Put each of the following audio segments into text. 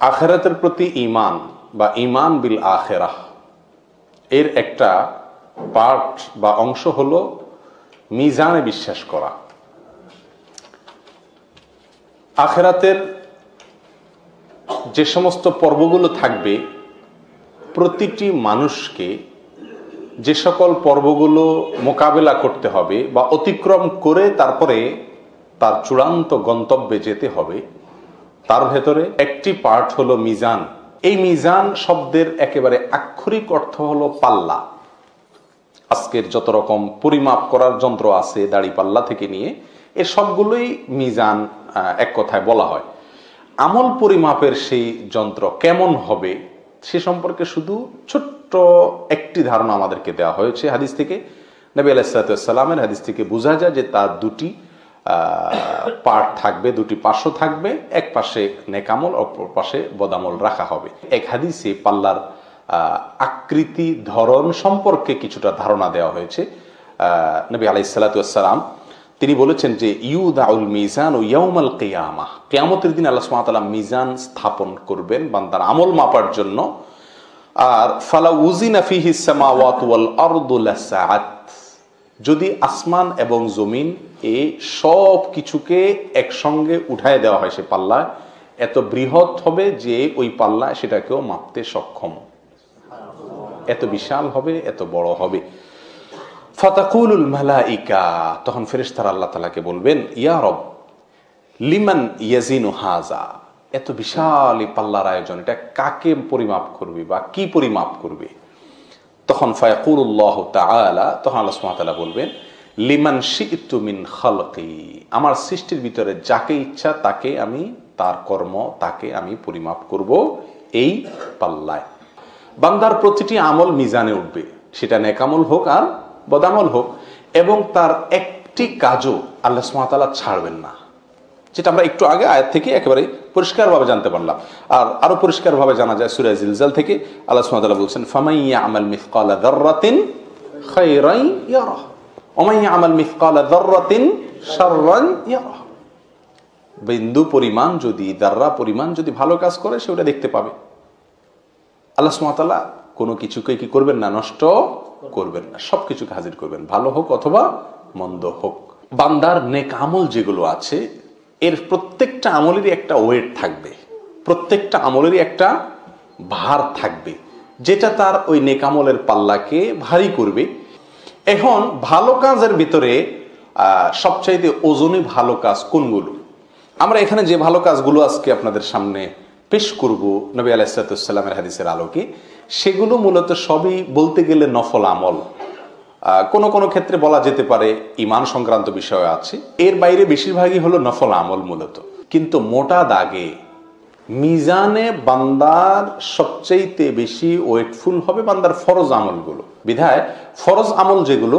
আখিরাতের প্রতি ঈমান বা ঈমান বিল আখিরাহ এর একটা পার্ট বা অংশ হলো মিজানে বিশ্বাস করা। আখিরাতের যে সমস্ত পর্বগুলো থাকবে, প্রতিটি মানুষকে যে সকল পর্বগুলো মোকাবেলা করতে হবে বা অতিক্রম করে তারপরে তার চূড়ান্ত গন্তব্যে যেতে হবে, তার ভেতরে একটি পার্ট হলো মিজান। এই মিজান শব্দের একেবারে আক্ষরিক অর্থ হলো পাল্লা। আজকের যত রকম পরিমাপ করার যন্ত্র আছে, দাড়ি পাল্লা থেকে নিয়ে এর সবগুলোই মিজান এক কথায় বলা হয়। আমল পরিমাপের সেই যন্ত্র কেমন হবে সে সম্পর্কে শুধু ছোট্ট একটি ধারণা আমাদেরকে দেওয়া হয়েছে হাদিস থেকে। নবী আলাইহিস সালামের হাদিস থেকে বোঝা যায় যে তার দুটি পার্ট থাকবে, দুটি পার্শ্ব থাকবে। এক পাশে নেকামল, অপর পাশে বদামল রাখা হবে। এক হাদিসে পাল্লার আকৃতি, ধরন সম্পর্কে কিছুটা ধারণা দেওয়া হয়েছে। নবী আলাইহিস সালাম তিনি বলেছেন যে ইউদাউল মিজান ও ইয়াউমাল কিয়ামাহ, কিয়ামতের দিন আল্লাহ সুবহানাহু ওয়া তাআলা মিজান স্থাপন করবেন বান্দার আমল মাপার জন্য। আর ফালা উজিনা ফিহিস সামাওয়াতু ওয়াল আরদু লাসাআত, যদি আসমান এবং জমিন এই সব কিছুকে একসঙ্গে উঠায় দেওয়া হয় সে পাল্লায়, এত বৃহৎ হবে যে ওই পাল্লা সেটাকেও মাপতে সক্ষম, এত বিশাল হবে, এত বড় হবে। ফাতাকুলুল মালাইকা, তখন ফেরেশতারা আল্লাহ তাআলাকে বলবেন, ইয়া রব লিমান ইয়াজিনু হাযা, এত বিশাল এই পাল্লার আয়োজন, এটা কাকে পরিমাপ করবে বা কি পরিমাপ করবে? তখন ফায়াকুলুল্লাহু তাআলা, তখন আল্লাহ সুবহানাহু ওয়া তাআলা বলবেন, লিমান শি'তু মিন খালকি, আমার সৃষ্টির ভিতরে যাকে ইচ্ছা তাকে আমি, তার কর্ম তাকে আমি পরিমাপ করব এই পাল্লায়। বান্দার প্রতিটি আমল মিজানে উঠবে, সেটা নেকামল হোক আর বদামল হোক, এবং তার একটি কাজও আল্লাহ সুবহানাহু ওয়া তাআলা ছাড়বেন না, যেটা আমরা একটু আগে আয়াত থেকে একেবারে পরিষ্কারভাবে জানতে পারলাম। আর আরো পরিষ্কারভাবে জানা যায় সূরা জিলজাল থেকে। আল্লাহ সুবহানাহু ওয়া তাআলা বলছেন, ফামান ইয়ামাল মিসকালা যাররাতিন খায়রান ইয়ারাহ ওয়া মান ইয়ামাল মিসকালা যাররাতিন শাররান ইয়ারাহ, বিন্দু পরিমাণ যদি, দাররা পরিমাণ যদি ভালো কাজ করে সে ওটা দেখতে পাবে। আল্লাহ সুবহানাহু ওয়া তাআলা কোনো কিছুকে কি করবেন না, নষ্ট করবেন না, সবকিছুকে হাজির করবেন, ভালো হোক অথবা মন্দ হোক। বান্দার নেক আমল যেগুলো আছে এর প্রত্যেকটা আমলেরই একটা ওয়েট থাকবে, প্রত্যেকটা আমলেরই একটা ভার থাকবে, যেটা তার ওই নেক আমলের পাল্লাকে ভারী করবে। এখন ভালো কাজের ভিতরে সবচাইতে ওজনে ভালো কাজ কোনগুলো? আমরা এখানে যে ভালো কাজগুলো আজকে আপনাদের সামনে পেশ করব নবী আলাইহিস সালামের হাদিসের আলোকে, সেগুলো মূলত সবই বলতে গেলে নফল আমল। কোনো কোনো ক্ষেত্রে বলা যেতে পারে ঈমান সংক্রান্ত বিষয় আছে, এর বাইরে বেশিরভাগই হলো নফল আমল মূলত। কিন্তু মোটা দাগে মিজানে বান্দার সবচাইতে বেশি ওয়েটফুল হবে বান্দার ফরজ আমলগুলো। বিধায় ফরজ আমল যেগুলো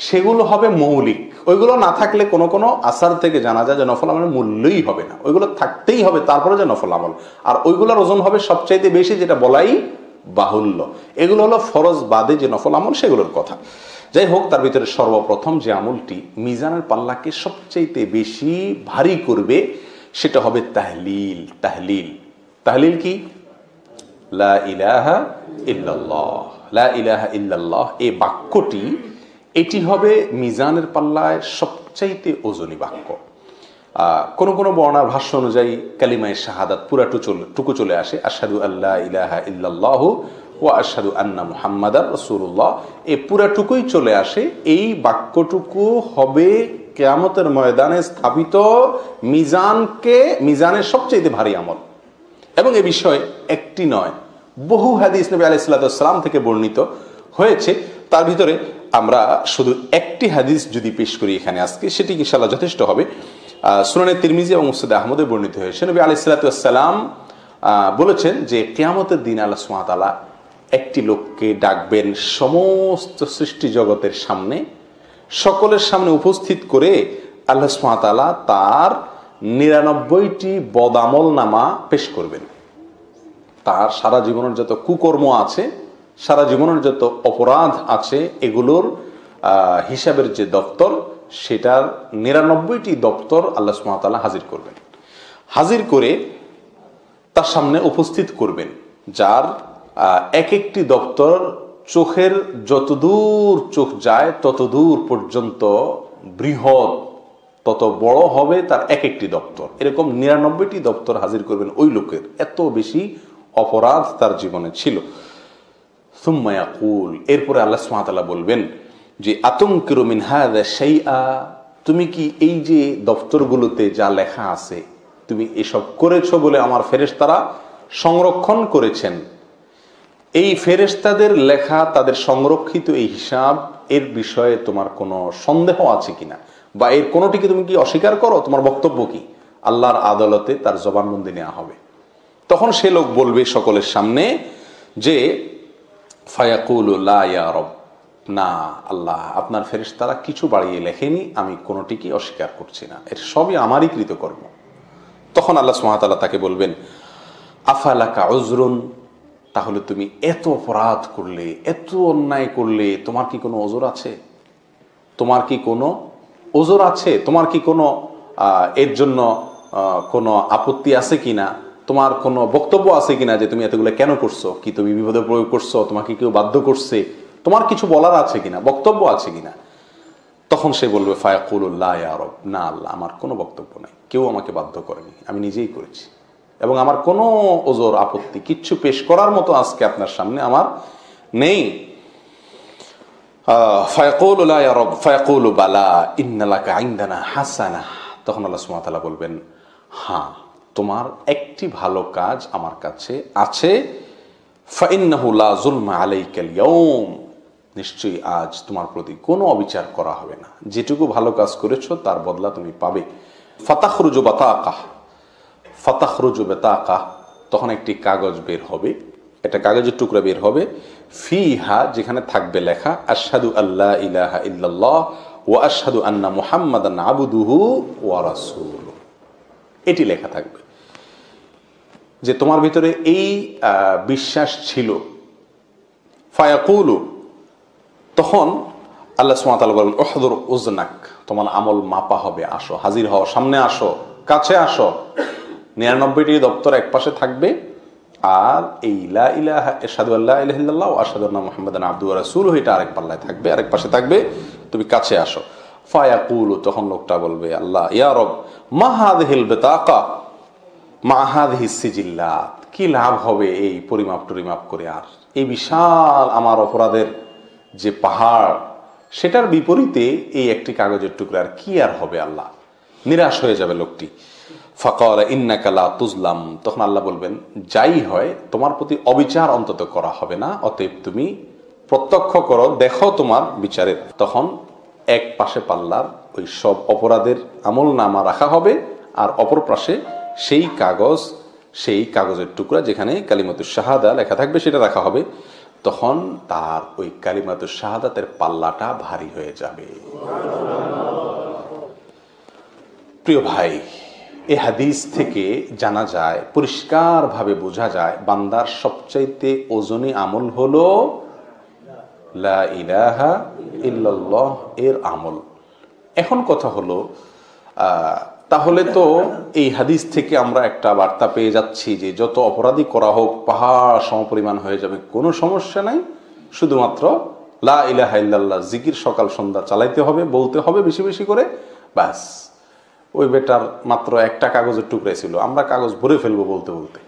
সেগুলো হবে মৌলিক, ওইগুলো না থাকলে কোনো কোনো আসার থেকে জানা যায় যে নফল আমলের মূল্যই হবে না, ওইগুলো থাকতেই হবে তারপরে যে নফল আমল। আর ওইগুলোর ওজন হবে সবচাইতে বেশি, যেটা বলাই বাহুল্য। এগুলো হলো ফরজ বাদে যে নফল আমল সেগুলোর কথা। যাই হোক, তার ভিতরে সর্বপ্রথম যে আমলটি মিজানের পাল্লাকে সবচাইতে বেশি ভারী করবে সেটা হবে তাহলিল। তাহলিল, তাহলিল কি? লা ইলাহা ইল্লাল্লাহ, লা ইলাহা ইল্লাল্লাহ এই বাক্যটি, এটি হবে মিজানের পাল্লায় সবচাইতে ওজনী বাক্য। কোন কোন বর্ণার ভাষ্য অনুযায়ী কালিমায়ে শাহাদাত পুরাটুকু চলে আসে, আশহাদু আল্লা ইলাহা ইল্লাল্লাহু ওয়া আশহাদু আন্না মুহাম্মাদার রাসূলুল্লাহ, এই পুরাটুকুই চলে আসে। এই বাক্যটুকু হবে কিয়ামতের ময়দানে স্থাপিত মিজানের সবচেয়ে ভারী আমল। এবং এ বিষয়ে একটি নয়, বহু হাদিস নবী আলাইহিস সালাম থেকে বর্ণিত হয়েছে। তার ভিতরে আমরা শুধু একটি হাদিস যদি পেশ করি এখানে আজকে, সেটি ইনশাআল্লাহ যথেষ্ট হবে। সুনানে তিরমিজি এবং মুসনাদ আহমদে বর্ণিত হয়েছে, নবী আলাইহিস সালাম বলেছেন যে কিয়ামতের দিন আল্লাহ সুবহানাহু ওয়া তাআলা একটি লোককে ডাকবেন সমস্ত সৃষ্টি জগতের সামনে, সকলের সামনে উপস্থিত করে আল্লাহ সুবহানাহু ওয়া তাআলা তার 99টি বদামল নামা পেশ করবেন। তার সারা জীবনের যত কুকর্ম আছে, সারা জীবনের যত অপরাধ আছে, এগুলোর হিসাবের যে দপ্তর, সেটার 99টি দপ্তর আল্লাহ সুবহানাহু ওয়া তাআলা হাজির করবেন। হাজির করে তার সামনে উপস্থিত করবেন, যার এক একটি দপ্তর চোখের যতদূর চোখ যায় ততদূর পর্যন্ত বৃহৎ, তত বড় হবে তার এক একটি দপ্তর। এরকম 99টি দপ্তর হাজির করবেন ওই লোকের, এত বেশি অপরাধ তার জীবনে ছিল। সুম্মা ইয়াকুল, এরপরে আল্লাহ সুবহানাহু ওয়া তাআলা বলবেন যে আতুনকিরু মিন হাযা শাইআ, তুমি কি এই যে দপ্তরগুলোতে যা লেখা আছে তুমি এসব করেছো বলে আমার ফেরেশতারা সংরক্ষণ করেছেন, এই ফেরেশতাদের লেখা তাদের সংরক্ষিত এই হিসাব, এর বিষয়ে তোমার কোনো সন্দেহ আছে কিনা, বা এর কোনোটিকে তুমি কি অস্বীকার করো, তোমার বক্তব্য কি? আল্লাহর আদালতে তার জবানবন্দি নেওয়া হবে। তখন সে লোক বলবে সকলের সামনে যে ফায়াকুলু লা ইয়া রব, না আল্লাহ, আপনার ফেরেশতারা কিছু বাড়িয়ে লেখেনি, আমি কোনোটিকে অস্বীকার করছি না, এর সবই আমারই কৃতকর্ম। তখন আল্লাহ সুবহানাহু ওয়া তাআলা তাকে বলবেন আফালাকা উযরুন, তাহলে তুমি এত অপরাধ করলে, এত অন্যায় করলে, তোমার কি কোনো ওজর আছে? তোমার কি কোনো ওজর আছে? তোমার কি কোনো এর জন্য কোনো আপত্তি আছে কিনা? তোমার কোনো বক্তব্য আছে কিনা যে তুমি এতগুলো কেন করছো? কি তুমি বিপদে প্রয়োগ করছো? তোমাকে কেউ বাধ্য করছে? তোমার কিছু বলার আছে কিনা, বক্তব্য আছে কিনা? তখন সে বলবে ফায়াকুলু লা ইয়া রব, না আল্লাহ, আমার কোনো বক্তব্য নাই, কেউ আমাকে বাধ্য করেনি, আমি নিজেই করেছি, এবং আমার কোনো ওজর আপত্তি কিচ্ছু পেশ করার মতো আজকে আপনার সামনে আমার নেই। ফায়াকুলু লা ইয়া রব ফায়াকুলু বালা ইন্না লাকা ইনদানা হাসানা, তখন আল্লাহ সুবহানাহু ওয়া তাআলা বলবেন হ্যাঁ, তোমার একটি ভালো কাজ আমার কাছে আছে। ফাইন্নাহু লা যুলমা আলাইকাল ইয়াউম, নিশ্চয়ই আজ তোমার প্রতি কোনো অবিচার করা হবে না, যেটুকু ভালো কাজ করেছো তার বদলা তুমি পাবে। ফাতাখরুজু বাতাকা, ফাতাখরুজু বাতাকা, তখন একটি কাগজ বের হবে, একটা কাগজের টুকরা বের হবে, ফিহা, যেখানে থাকবে লেখা আশহাদু আল্লা ইলাহা ইল্লাল্লাহ ওয়া আশহাদু আন্না মুহাম্মাদান আবদুহু ওয়া রাসূলুহু, এটি লেখা থাকবে যে তোমার ভিতরে এই বিশ্বাস ছিল। ফায়াকুলু, তখন আল্লাহ সুবহানাহু ওয়া তাআলা বলেন উহদুর উজনাক, তোমার আমল মাপা হবে, আসো, হাজির হও, সামনে আসো, কাছে আসো। 99টি দপ্তর এক পাশে থাকবে, আর এই লা ইলাহা আশহাদু আল্লা ইলাহা ইল্লাল্লাহ ওয়া আশহাদু আন্না মুহাম্মাদান আবদুহু ওয়া রাসূলুহু, এটা আরেক পাল্লায় থাকবে, আরেক পাশে থাকবে, তুমি কাছে আসো। ফায়াকুলু, তখন লোকটা বলবে আল্লাহ ইয়া রব মা হাযিহিল বিতাকা মা হাযিহিস সিজিল্লাত, কি লাভ হবে এই পরিমাপ টরিমাপ করে, আর এই বিশাল আমার অপরাধের যে পাহাড়, সেটার বিপরীতে এই একটি কাগজের টুকরার কি আর হবে আল্লাহ? নিরাশ হয়ে যাবে লোকটি। ফাকালা ইন্নাকা লা তুজলাম, তখন আল্লাহ বলবেন যাই হয় তোমার প্রতি অবিচার অন্তত করা হবে না, অতএব তুমি প্রত্যক্ষ করো, দেখো তোমার বিচারের। তখন এক পাশে পাল্লার ওই সব অপরাধের আমলনামা রাখা হবে, আর অপর পাশে সেই কাগজ, সেই কাগজের টুকরা যেখানে কালিমাতুশ শাহাদা লেখা থাকবে সেটা রাখা হবে। তখন তার ওই কালিমাতুশ শাহাদাতের পাল্লাটা ভারী হয়ে যাবে। প্রিয় ভাই, এই হাদিস থেকে জানা যায়, পরিষ্কারভাবে বোঝা যায়, বান্দার সবচাইতে ওজনী আমল হলো লা ইলাহা ইল্লাল্লাহ এর আমল। এখন কথা হলো, তাহলে তো এই হাদিস থেকে আমরা একটা বার্তা পেয়ে যাচ্ছি যে যত অপরাধী করা হোক পাহাড় সমপরিমাণ হয়ে যাবে, কোনো সমস্যা নাই, শুধুমাত্র লা ইলাহা ইল্লাল্লাহ জিকির সকাল সন্ধ্যা চালাইতে হবে, বলতে হবে বেশি বেশি করে, ব্যাস। ওই বেটার মাত্র একটা কাগজের টুকরা ছিল, আমরা কাগজ ভরে ফেলবো বলতে বলতে,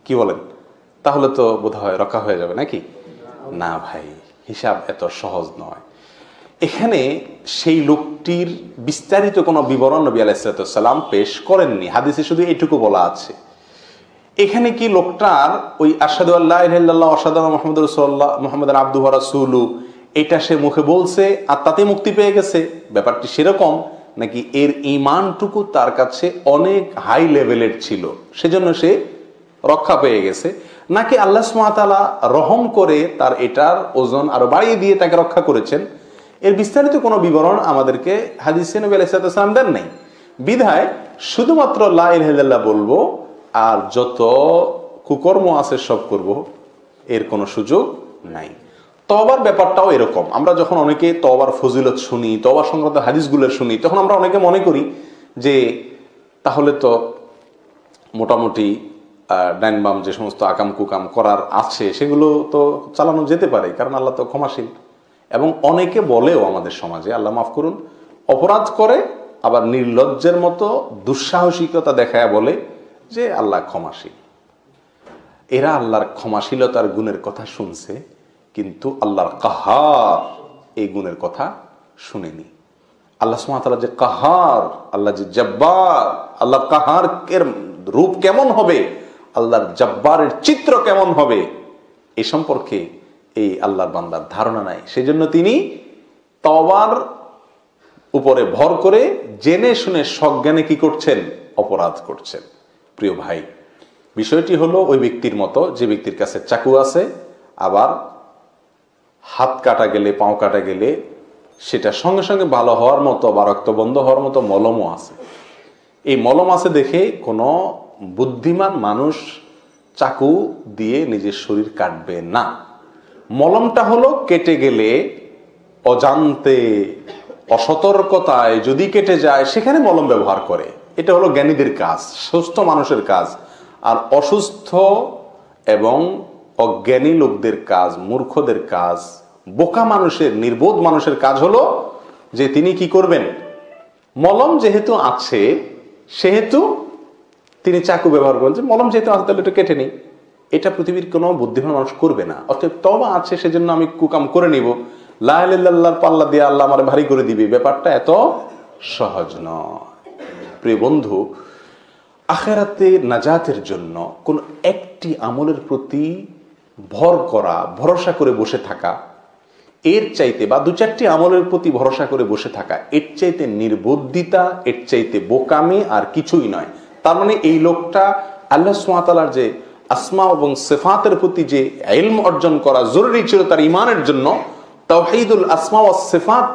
কি বলেন? তাহলে তো বোধহয় রক্ষা হয়ে যাবে নাকি? না ভাই, হিসাব এত সহজ নয়। এখানে সেই লোকটির বিস্তারিত কোনো বিবরণ নবী আলাইহিস সালাম পেশ করেননি, হাদিসে শুধু এইটুকু বলা আছে। এখানে কি লোকটার ওই আশহাদু আল্লা ইলাহা ইল্লাল্লাহ ওয়া আশহাদু আন্না মুহাম্মাদুর রাসূলুল্লাহ, মুহাম্মাদান আবদুহু ওয়া রাসূলুহু, এটা সে মুখে বলছে আর তাতে মুক্তি পেয়ে গেছে, ব্যাপারটি সেরকম? নাকি এর ঈমানটুকু তার কাছে অনেক হাই লেভেলের ছিল, সেজন্য সে রক্ষা পেয়ে গেছে? নাকি আল্লাহ সুবহানাহু ওয়া তাআলা রহম করে তার এটার ওজন আরো বাড়িয়ে দিয়ে তাকে রক্ষা করেছেন? এর বিস্তারিত কোনো বিবরণ আমাদেরকে হাদিসে নবী আলাইহিস সালাম দেন নাই। বিধায় শুধুমাত্র লা ইলাহা ইল্লাল্লাহ বলবো, আর যত কুকর্ম আছে সব করব, এর কোনো সুযোগ নাই। তওবার ব্যাপারটাও এরকম। আমরা যখন অনেকে তওবার ফজিলত শুনি, তওবা সংক্রান্ত হাদিসগুলো শুনি, তখন আমরা অনেকে মনে করি যে তাহলে তো মোটামুটি ডাইন বাম যে সমস্ত আকাম কুকাম করার আছে সেগুলো তো চালানো যেতে পারে, কারণ আল্লাহ তো ক্ষমাশীল। এবং অনেকে বলেও আমাদের সমাজে, আল্লাহ মাফ করুন, অপরাধ করে আবার নির্লজ্জের মতো দুঃসাহসিকতা দেখায় বলে যে আল্লাহ ক্ষমাশীল। এরা আল্লাহর ক্ষমাশীলতার গুণের কথা শুনছে, কিন্তু আল্লাহর কাহার এই গুণের কথা শুনেনি। আল্লাহ সুবহানাহু ওয়া তাআলা যে কাহার, আল্লাহ যে জব্বার, আল্লাহ কাহার এর রূপ কেমন হবে, আল্লাহর জব্বারের চিত্র কেমন হবে, এই সম্পর্কে এই আল্লাহর বান্দার ধারণা নাই। সেজন্য তিনি তওবার উপরে ভর করে জেনে শুনে সজ্ঞানে কি করছেন, অপরাধ করছেন। প্রিয় ভাই, বিষয়টি হলো ওই ব্যক্তির মতো যে ব্যক্তির কাছে চাকু আছে, আবার হাত কাটা গেলে, পাও কাটা গেলে সেটা সঙ্গে সঙ্গে ভালো হওয়ার মতো বা রক্ত বন্ধ হওয়ার মতো মলমও আছে। এই মলম আছে দেখে কোনো বুদ্ধিমান মানুষ চাকু দিয়ে নিজের শরীর কাটবে না। মলমটা হলো কেটে গেলে অজান্তে, অসতর্কতায় যদি কেটে যায় সেখানে মলম ব্যবহার করে। এটা হলো জ্ঞানীদের কাজ, সুস্থ মানুষের কাজ। আর অসুস্থ এবং অজ্ঞানী লোকদের কাজ, মূর্খদের কাজ, বোকা মানুষের, নির্বোধ মানুষের কাজ হলো যে তিনি কি করবেন, মলম যেহেতু আছে সেহেতু তিনি চাকু ব্যবহার করেন, যে মলম যেহেতু আছে তাহলে এটা কেটে নেই। এটা পৃথিবীর কোনো বুদ্ধিমান মানুষ করবে না। অর্থাৎ তওবা আছে সেজন্য আমি কুকাম করে নিব, লা ইলাহা ইল্লাল্লাহর পাল্লা দিয়ে আল্লাহ আমার ভারী করে দিবে, ব্যাপারটা এত সহজ নয়। প্রিয় বন্ধু, আখিরাতে নাজাতের জন্য কোন একটি আমলের প্রতি ভর করা, ভরসা করে বসে থাকা, এর চাইতে বা দু চারটি আমলের প্রতি ভরসা করে বসে থাকা, এর চাইতে নির্বুদ্ধিতা, এর চাইতে বোকামি আর কিছুই নয়। তার মানে এই লোকটা আল্লাহ সুবহানাহু ওয়া তাআলার যে আসমা এবং সিফাতের প্রতি যে ইলম অর্জন করা জরুরি ছিল তার ঈমানের জন্য, তাওহীদুল আসমা ওয়াস সিফাত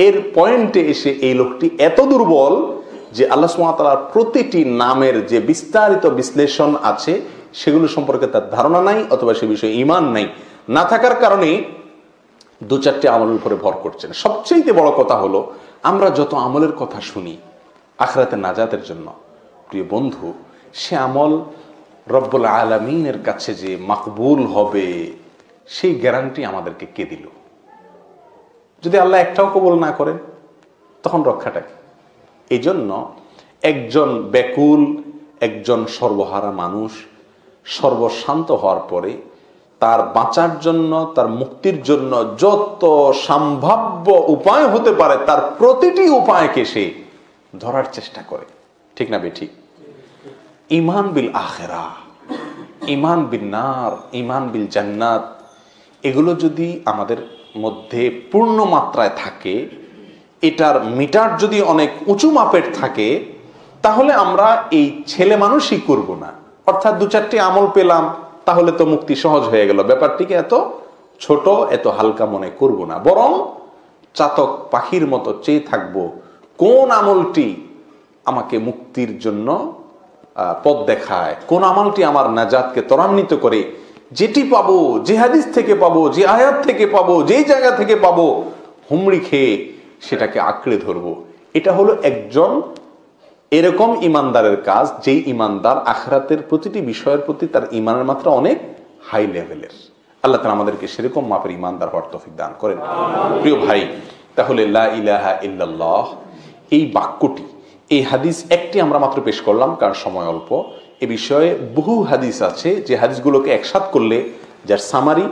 এর পয়েন্টে এসে এই লোকটি এত দুর্বল যে আল্লাহ সুবহানাহু ওয়া তাআলার প্রতিটি নামের যে বিস্তারিত বিশ্লেষণ আছে সেগুলো সম্পর্কে তার ধারণা নাই, অথবা সে বিষয়ে ঈমান নাই। না থাকার কারণে দু চারটি আমলের উপরে ভর করছেন। সবচেয়ে বড় কথা হলো, আমরা যত আমলের কথা শুনি আখিরাতে নাজাতের জন্য, প্রিয় বন্ধু, সে আমল রব্বুল আলামিনের কাছে যে মাকবুল হবে সেই গ্যারান্টি আমাদেরকে কে দিল? যদি আল্লাহ একটাও কবুল না করেন তখন রক্ষাটা কি? এই জন্য একজন ব্যাকুল, একজন সর্বহারা মানুষ সর্বশান্ত হওয়ার পরে তার বাঁচার জন্য, তার মুক্তির জন্য যত সম্ভাব্য উপায় হতে পারে তার প্রতিটি উপায়কে সে ধরার চেষ্টা করে। ঠিক না বেঠিক? ঈমান বিল আখিরাহ, ঈমান বিন নার, ঈমান বিল জান্নাত, এগুলো যদি আমাদের মধ্যে পূর্ণ মাত্রায় থাকে, এটার মিটার যদি অনেক উঁচু মাপের থাকে, তাহলে আমরা এই ছেলে মানুষই করব না। অর্থাৎ দু চারটি আমল পেলাম তাহলে তো মুক্তি সহজ হয়ে গেল, ব্যাপারটিকে এত ছোট, এত হালকা মনে করব না। বরং চাতক পাখির মতো চেয়ে থাকব কোন আমলটি আমাকে মুক্তির জন্য পথ দেখায়, কোন আমলটি আমার নাজাতকে ত্বরান্বিত করে, যেটি পাবো, যে হাদিস থেকে পাবো, যে আয়াত থেকে পাবো, যেই জায়গা থেকে পাবো, হুমড়ি খেয়ে সেটাকে আঁকড়ে ধরবো। এটা হলো একজন এরকম ইমানদারের কাজ, যেই ইমানদার আখিরাতের প্রতিটি বিষয়ের প্রতি তার ইমানের মাত্রা অনেক হাই লেভেলের। আল্লাহ তাআলা আমাদেরকে সেরকম মাপের ইমানদার হওয়ার তৌফিক দান করেন। প্রিয় ভাই, তাহলে লা ইলাহা ইল্লাল্লাহ এই বাক্যটি, এই হাদিস একটি আমরা মাত্র পেশ করলাম কারণ সময় অল্প। এ বিষয়ে বহু হাদিস আছে যে হাদিসগুলোকে একসাথ করলে যার সামারি,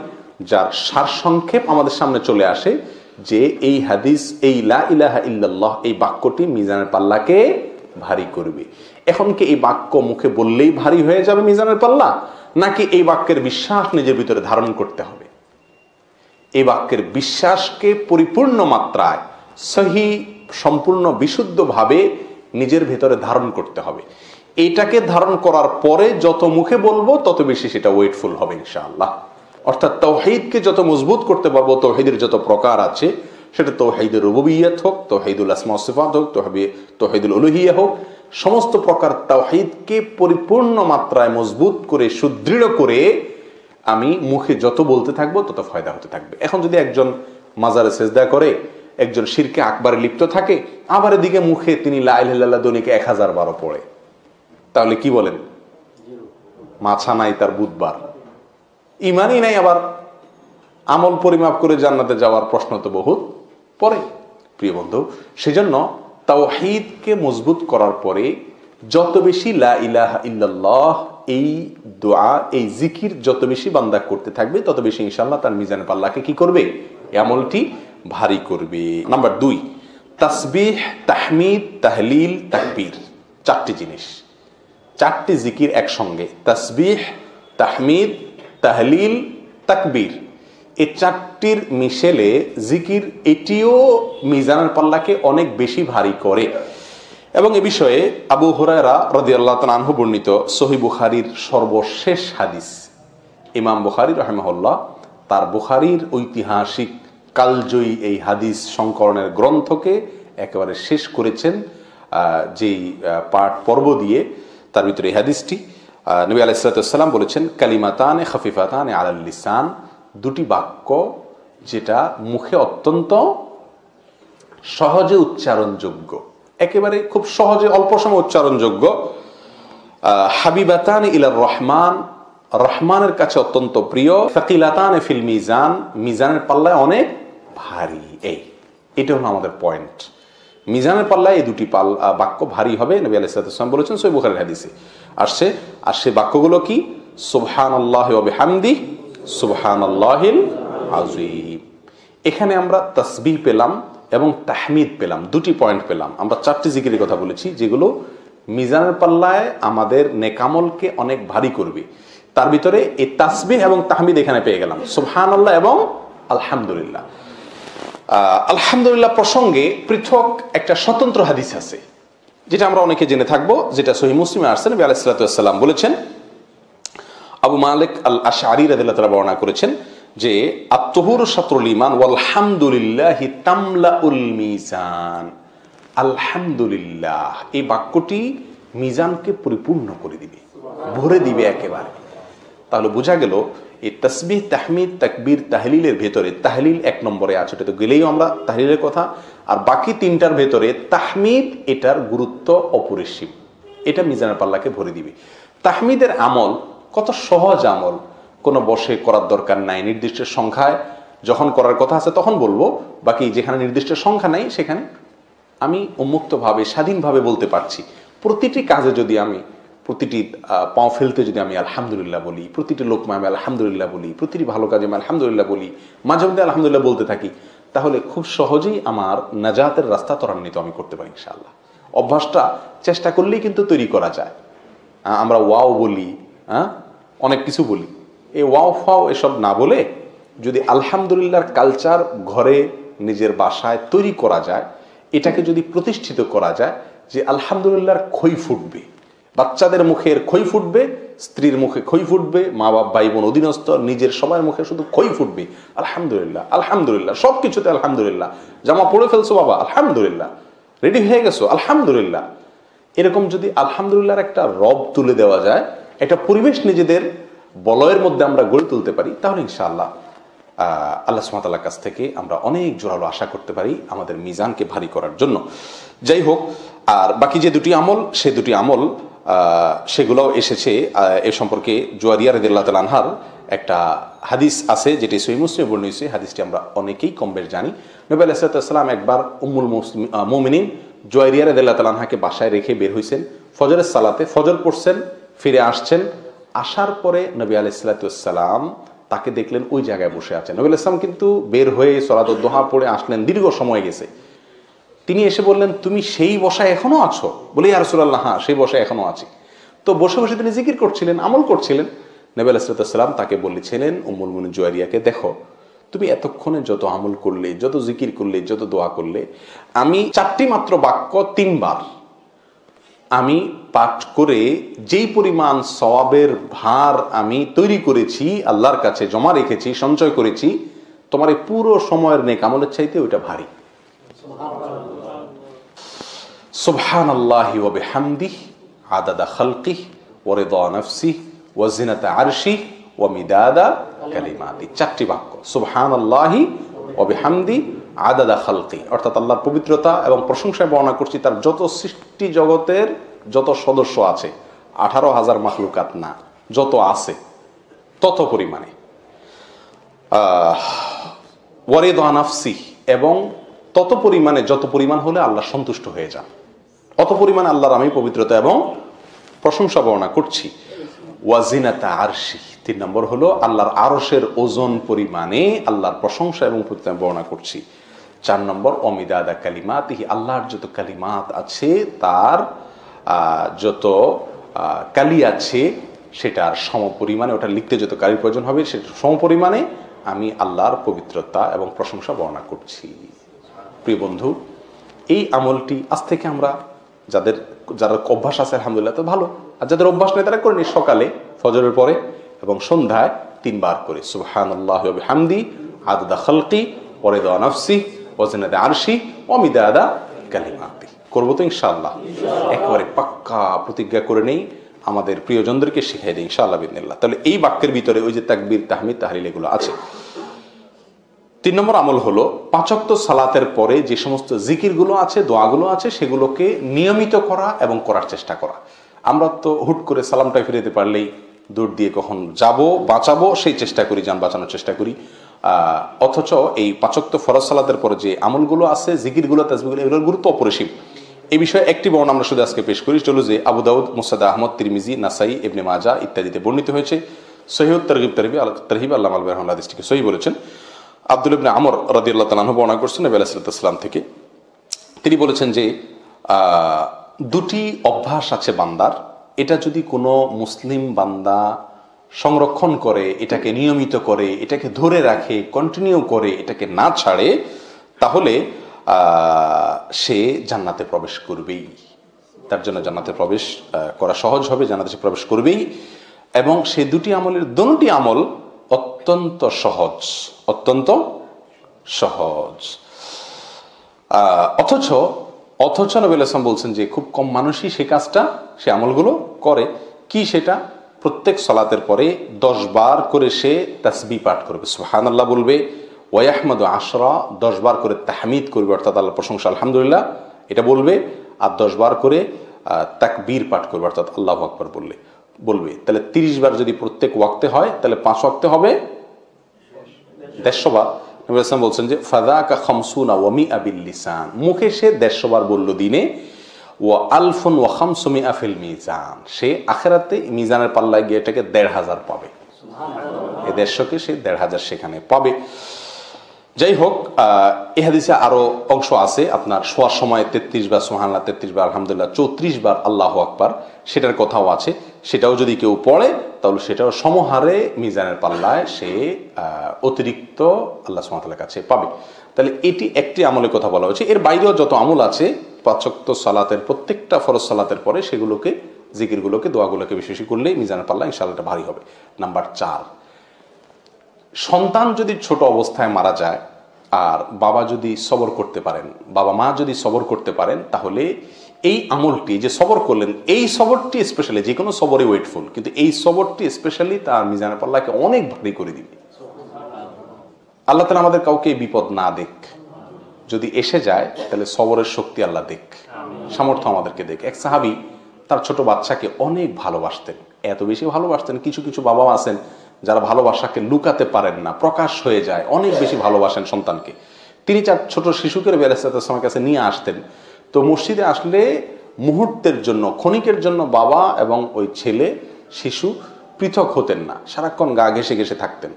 যার সারসংক্ষেপ আমাদের সামনে চলে আসে যে এই হাদিস, এই লা ইলাহা ইল্লাল্লাহ এই বাক্যটি মিজানের পাল্লাকে ভারী করবে। এখন কি এই বাক্য মুখে বললেই ভারী হয়ে যাবে মিজানের পাল্লা, নাকি এই বাক্যের বিশ্বাস নিজের ভিতরে ধারণ করতে হবে? এই বাক্যের বিশ্বাসকে পরিপূর্ণ মাত্রায়, সহি, সম্পূর্ণ বিশুদ্ধভাবে নিজের ভিতরে ধারণ করতে হবে। এটাকে ধারণ করার পরে যত মুখে বলবো তত বেশি সেটা ওয়েটফুল হবে ইনশাআল্লাহ। অর্থাৎ তাওহীদকে যত মজবুত করতে পারবো, তাওহীদের যত প্রকার আছে, সেটা তাওহীদুর রুবুবিয়্যাত হোক, তাওহীদুল আসমা ওয়াস সিফাত হোক, তাওহীদুল উলুহিয়্যাহ হোক, সমস্ত প্রকার তাওহীদকে পরিপূর্ণ মাত্রায় মজবুত করে, সুদৃঢ় করে আমি মুখে যত বলতে থাকবো তত ফায়দা হতে থাকবে। এখন যদি একজন মাজারে সেজদা করে, একজন শিরকে আকবারে লিপ্ত থাকে, আবার এদিকে মুখে তিনি লা ইলাহা ইল্লাল্লাহ দনিকে 1000 বার পড়ে, তাহলে কি বলেন? মাছা নাই তার বুধবার, ইমানই নাই, আবার আমল পরিমাপ করে জান্নাতে যাওয়ার প্রশ্ন তো বহুত পরে। প্রিয় বন্ধু, সেজন্য তাওহীদকে মজবুত করার পরে যত বেশি লা ইলাহা ইল্লাল্লাহ এই দোয়া, এই জিকির যত বেশি বান্দা করতে থাকবে, তত বেশি ইনশাআল্লাহ তার মিজানের পাল্লাকে কি করবে? এই আমলটি ভারী করবে। নাম্বার 2, তাসবিহ, তাহমিদ, তাহলিল, তাকবীর। 4টি জিনিস, 4টি জিকির একসঙ্গে। তাসবিহ, তাহমিদ, তাহলিল, তাকবীর, এই 4টির মিশেলে জিকির, এটিও মিজানের পাল্লাকে অনেক বেশি ভারী করে। এবং এ বিষয়ে আবু হুরায়রা রাদিয়াল্লাহু তাআলা আনহু বর্ণিত সহিহ বুখারীর সর্বশেষ হাদিস, ইমাম বুখারী রাহিমাহুল্লাহ তার বুখারীর ঐতিহাসিক কালজয়ী এই হাদিস সংকলনের গ্রন্থকে একেবারে শেষ করেছেন যেই পর্ব দিয়ে, তার ভিতরে এই হাদিসটি। নবী আলাইহিস সালাতু ওয়াস সালাম বলেছেন, কালিমাতানে খাফিফাতানে আলাল লিসান, 2টি বাক্য যেটা মুখে অত্যন্ত সহজে উচ্চারণযোগ্য, একেবারে খুব সহজে অল্প সময় উচ্চারণযোগ্য। হাবিবাতান ইলার রহমান, রহমানের কাছে অত্যন্ত প্রিয়। ফাকিলাতান ফিল মিজান, মিজানের পাল্লায় অনেক ভারী। এটা হলো আমাদের পয়েন্ট। মিজানের পাল্লায় এই 2টি বাক্য ভারী হবে। নবী আলাইহিস সালাতু ওয়াস সালাম বলেছেন, সহিহ বুখারীর হাদিসে আসছে। আর সে বাক্যগুলো কি? সুবহানাল্লাহি ওয়া বিহামদিহি, সুবহানাল্লাহিল আযীম। এখানে আমরা তাসবিহ পেলাম এবং তাহমিদ পেলাম, 2টি পয়েন্ট পেলাম। আমরা 4টি জিকিরের কথা বলেছি যেগুলো মিজানের পাল্লায় আমাদের নেকামলকে অনেক ভারী করবে। তার ভিতরে এই তাসবিহ এবং তাহমিদ এখানে পেয়ে গেলাম, সুবহানাল্লাহ এবং আলহামদুলিল্লাহ। আলহামদুলিল্লাহ প্রসঙ্গে পৃথক একটা স্বতন্ত্র হাদিস আছে, যেটা আমরা অনেকে জেনে থাকবো, যেটা সহিহ মুসলিমে আসছে। নবী আলাইহিস সালাতু ওয়াস সালাম বলেছেন, আবু মালিক আল আশআরী রাদিয়াল্লাহু তাআলা বর্ণনা করেছেন যে, আত-তুহুরু শাতরুল ঈমান ওয়াল হামদুলিল্লাহি তামলাউল মিজান। আলহামদুলিল্লাহ এই বাক্যটি মিজানকে পরিপূর্ণ করে দিবে, ভরে দিবে একেবারে। তাহলে বোঝা গেল এই তাসবিহ, তাহমিদ, তাকবীর, তাহলিলের ভেতরে তাহলিল 1 নম্বরে আছে, এটা তো গেলেই আমরা তাহলিলের কথা। আর বাকি 3টার ভেতরে তাহমিদ, এটার গুরুত্ব অপরিসীম, এটা মিজানের পাল্লাকে ভরে দিবে। তাহমিদের আমল কত সহজ আমল, কোনো বসে করার দরকার নাই, নির্দিষ্ট সংখ্যায় যখন করার কথা আছে তখন বলবো, বাকি যেখানে নির্দিষ্ট সংখ্যা নাই সেখানে আমি উন্মুক্তভাবে স্বাধীনভাবে বলতে পারছি। প্রতিটি কাজে যদি আমি, প্রতিটি পাও ফেলতে যদি আমি আলহামদুলিল্লাহ বলি, প্রতিটি লোকমা আমি আলহামদুলিল্লাহ বলি, প্রতিটি ভালো কাজে আমি আলহামদুলিল্লাহ বলি, মাঝে মধ্যে আলহামদুলিল্লাহ বলতে থাকি, তাহলে খুব সহজেই আমার নাজাতের রাস্তা ত্বরান্বিত আমি করতে পারি ইনশাআল্লাহ। অভ্যাসটা চেষ্টা করলেই কিন্তু তৈরি করা যায়। আমরা ওয়াও বলি, অনেক কিছু বলি, এই ওয়াও ফাও এসব না বলে যদি আলহামদুলিল্লাহর কালচার ঘরে নিজের বাসায় তৈরি করা যায়, এটাকে যদি প্রতিষ্ঠিত করা যায় যে আলহামদুলিল্লাহর খই ফুটবে, বাচ্চাদের মুখের খই ফুটবে, স্ত্রীর মুখে খই ফুটবে, মা বাপ ভাই বোন অধীনস্থ নিজের সবার মুখে শুধু খই ফুটবে, আলহামদুলিল্লাহ আলহামদুলিল্লাহ, সব কিছুতে আলহামদুলিল্লাহ, জামা পরে ফেলছো বাবা আলহামদুলিল্লাহ, রেডি হয়ে গেছো আলহামদুলিল্লাহ। এরকম যদি আলহামদুলিল্লাহর একটা রব তুলে দেওয়া যায়, একটা পরিবেশ নিজেদের বলয়ের মধ্যে আমরা গড়ে তুলতে পারি, তাহলে ইনশাআল্লাহ আল্লাহ সুবহানাহু ওয়া তাআলার কাছ থেকে আমরা অনেক জোরালো আশা করতে পারি আমাদের মিজানকে ভারী করার জন্য। যাই হোক, আর বাকি যে 2টি আমল, সে 2টি আমল সেগুলোও এসেছে। এ সম্পর্কে জুয়ারিয়া রাদিয়াল্লাহু তাআলা আনহার একটা হাদিস আছে, যেটি সহিহ মুসলিমে বর্ণিত হয়েছে। হাদিসটি আমরা অনেকেই কম বেশ জানি। নবী আলাইহিস সালাতু ওয়াস সালাম একবার উম্মুল মুমিনিন জুয়ারিয়া রাদিয়াল্লাহু তাআলা আনহাকে বাসায় রেখে বের হয়েছেন, ফজরের সালাতে ফজর পড়ছেন, ফিরে আসছেন। আসার পরে নবী আলাইহিস সালাতু ওয়াস সালাম তাকে দেখলেন ওই জায়গায় বসে আছেন। নবী আলাইহিস সালাম কিন্তু বের হয়ে সালাতুদ দুহা পড়ে আসলেন, দীর্ঘ সময় গেছে। তিনি এসে বললেন, তুমি সেই বসায় এখনো আছো? বলে, ইয়া রাসূলুল্লাহ, হ্যাঁ সেই বসায় এখনো আছি। তো বসে বসে তিনি জিকির করছিলেন, আমল করছিলেন। নবী আলাইহিস সালাতু ওয়াস সালাম তাকে বলেছিলেন, উম্মুল মুমিনিন জুয়ারিয়াকে, দেখো তুমি এতক্ষণে যত আমল করলে, যত জিকির করলে, যত দোয়া করলে, আমি 4টি মাত্র বাক্য 3 বার আমি পাঠ করে যেই পরিমাণ সওয়াবের ভার আমি তৈরি করেছি, আল্লাহর কাছে জমা রেখেছি, সঞ্চয় করেছি, তোমার এই পুরো সময়ের নেক আমলের চাইতে ওইটা ভারী। সুবহানাল্লাহি ওয়া বিহামদিহি আদাদা খালকিহি ওয়া রিদা নাফসিহি ওয়া জিনাতা আরশিহি ওয়া মিদাদা কালিমাতিহি। 4টি বাক্য, সুবহানাল্লাহি ওয়া বিহামদিহি আদাদা খালকি, অর্থাৎ আল্লাহর পবিত্রতা এবং প্রশংসায় বর্ণনা করছি তার যত সৃষ্টি জগতের যত সদস্য আছে, 18,000 মাখলুকাত না, যত আছে তত পরিমাণে, ওয়ারিদা নাফসি, এবং তত পরিমাণে যত পরিমাণ হলে আল্লাহ সন্তুষ্ট হয়ে যান, অত পরিমাণে আল্লাহর আমি পবিত্রতা এবং প্রশংসা বর্ণনা করছি। ওয়াজিনাতা আরশি, 3 নম্বর হলো আল্লাহর আরশের ওজন পরিমাণে আল্লাহর প্রশংসা এবং পবিত্রতা বর্ণনা করছি। 4 নম্বর অমিদাদা কালিমাতিহি, আল্লাহর যত কালিমাত আছে, তার যত কালি আছে সেটার সম পরিমাণে, ওটা লিখতে যত কালির প্রয়োজন হবে সেটার সম পরিমাণে আমি আল্লাহর পবিত্রতা এবং প্রশংসা বর্ণনা করছি। প্রিয় বন্ধু, এই আমলটি আজ থেকে আমরা যারা অভ্যাস আছে আলহামদুলিল্লাহ তো ভালো, আর যাদের অভ্যাস নেই তারা করে নি, সকালে ফজরের পরে এবং সন্ধ্যায় 3 বার করে সুবহানাল্লাহি ওয়া বিহামদি আদদা খালকি ওয়া রিদা নাফসি ওয়া জিনাতা আরশি ওয়া মিদাদা কালিমাতি। করবো তো ইনশাআল্লাহ, একেবারে পাক্কা প্রতিজ্ঞা করে নেই, আমাদের প্রিয়জনদেরকে শিখাই দিই ইনশাআল্লাহ বিদিনিল্লাহ। তাহলে এই বাক্যের ভিতরে ওই যে তাকবীর, তাহমিদ, তাহলিল এগুলো আছে। 3 নম্বর আমল হলো 5 ওয়াক্ত সালাতের পরে যে সমস্ত জিকিরগুলো আছে, দোয়াগুলো আছে, সেগুলোকে নিয়মিত করা এবং করার চেষ্টা করা। আমরা তো হুট করে সালামটা ফিরে দিতে পারলেই দৌড় দিয়ে কখন যাব, বাঁচাবো সেই চেষ্টা করি, যান বাঁচানোর চেষ্টা করি। অথচ এই 5 ওয়াক্ত ফরজ সালাতের পরে যে আমলগুলো আছে, জিকিরগুলো, তাসবিহগুলো, এগুলোর গুরুত্ব অপরিসীম। এই বিষয়ে একটি বর্ণনা আমরা শুধু আজকে পেশ করি, চলো যে আবু দাউদ, মুসনাদ আহমদ, তিরমিজি, নাসাই, ইবনে মাজাহ ইত্যাদিতে বর্ণিত হয়েছে। সহিহুত তারগিব তারহিব আল্লামা আল বাইহাকি হাদিসটিকে সহিহ বলেছেন। আব্দুল্লাহ ইবনে আমর রাদিয়াল্লাহু তাআলা আনহু বর্ণনা করছেন নবী আলাইহিস সালাম থেকে, তিনি বলেছেন যে 2টি অভ্যাস আছে বান্দার, এটা যদি কোনো মুসলিম বান্দা সংরক্ষণ করে, এটাকে নিয়মিত করে, এটাকে ধরে রাখে, কন্টিনিউ করে, এটাকে না ছাড়ে, তাহলে সে জান্নাতে প্রবেশ করবেই। তার জন্য জান্নাতে প্রবেশ করা সহজ হবে, জান্নাতে সে প্রবেশ করবেই। এবং সেই 2টি আমলের দোনোটি আমল অত্যন্ত সহজ, অত্যন্ত সহজ। অথচ নবী আলাইহিস বলছেন যে খুব কম মানুষই সে কাজটা, সে আমলগুলো করে। কি সেটা? প্রত্যেক সালাতের পরে 10 বার করে সে তাসবিহ পাঠ করবে, সুবহানাল্লাহ বলবে, ওয়াহমাদু 10 10 বার করে তাহমিদ করবে, অর্থাৎ আল্লাহর প্রশংসা আলহামদুলিল্লাহ এটা বলবে, আর 10 বার করে তাকবীর পাঠ করবে, অর্থাৎ আল্লাহু আকবার বলবে। তাহলে 30 বার যদি প্রত্যেক ওয়াক্তে হয়, তাহলে 5 ওয়াক্তে হবে 150 বার। নবী সাল্লাল্লাহু আলাইহি ওয়াসাল্লাম বলছেন যে ফাযাকা খামসুনা ওয়া মিআ বিল লিসান, মুখে সে 150 বার বলল দিনে, ওয়া আলফুন ওয়া খামসুমিআ ফিল মিজান, সে আখিরাতে মিজানের পাল্লায় গিয়ে এটাকে 1,500 পাবে। সুবহানাল্লাহ, এই 150কে সে 1,500 সেখানে পাবে। যাই হোক, এই হাদিসে আরো অংশ আছে, আপনার শোয়ার সময় 33 বার সুবহানাল্লাহ, 33 বার আলহামদুলিল্লাহ, 34 বার আল্লাহু আকবার, সেটার কথাও আছে। সেটাও যদি কেউ পড়ে তাহলে সেটাও সমহারে মিজানের পাল্লায় সে অতিরিক্ত আল্লাহ সুবহানাহু ওয়া তাআলার কাছে পাবে। তাহলে এটি একটি আমলের কথা বলা হয়েছে। এর বাইরেও যত আমল আছে 5 ওয়াক্ত সালাতের প্রত্যেকটা ফরজ সালাতের পরে সেগুলোকে, জিকিরগুলোকে, দোয়াগুলোকে বেশি বেশি করলে মিজানের পাল্লা ইনশাআল্লাহ এটা ভারী হবে। নাম্বার 4, সন্তান যদি ছোট অবস্থায় মারা যায় আর বাবা যদি সবর করতে পারেন, বাবা মা যদি সবর করতে পারেন, তাহলে এই আমলটি যে সবর করলেন, এই সবরটি স্পেশালি, যে কোনো সবরই ওয়েটফুল, কিন্তু এই সবরটি স্পেশালি তার মিজানের পাল্লাকে অনেক ভারী করে দিবে। আল্লাহ তাআলা আমাদের কাউকে বিপদ না দেখ, যদি এসে যায় তাহলে সবরের শক্তি আল্লাহ দেখ, সামর্থ্য আমাদেরকে দেখ। এক সাহাবী তার ছোট বাচ্চাকে অনেক ভালোবাসতেন, এত বেশি ভালোবাসতেন, কিছু কিছু বাবা আছেন যারা ভালোবাসাকে লুকাতে পারেন না, প্রকাশ হয়ে যায়, অনেক বেশি ভালোবাসেন সন্তানকে। তিনি তার ছোট শিশুকে নবী আলাইহিস সালামের কাছে নিয়ে আসতেন। তো মসজিদে আসলে মুহূর্তের জন্য, ক্ষণিকের জন্য বাবা এবং ওই ছেলে শিশু পৃথক হতেন না, সারাক্ষণ গা ঘেঁষে ঘেঁষে থাকতেন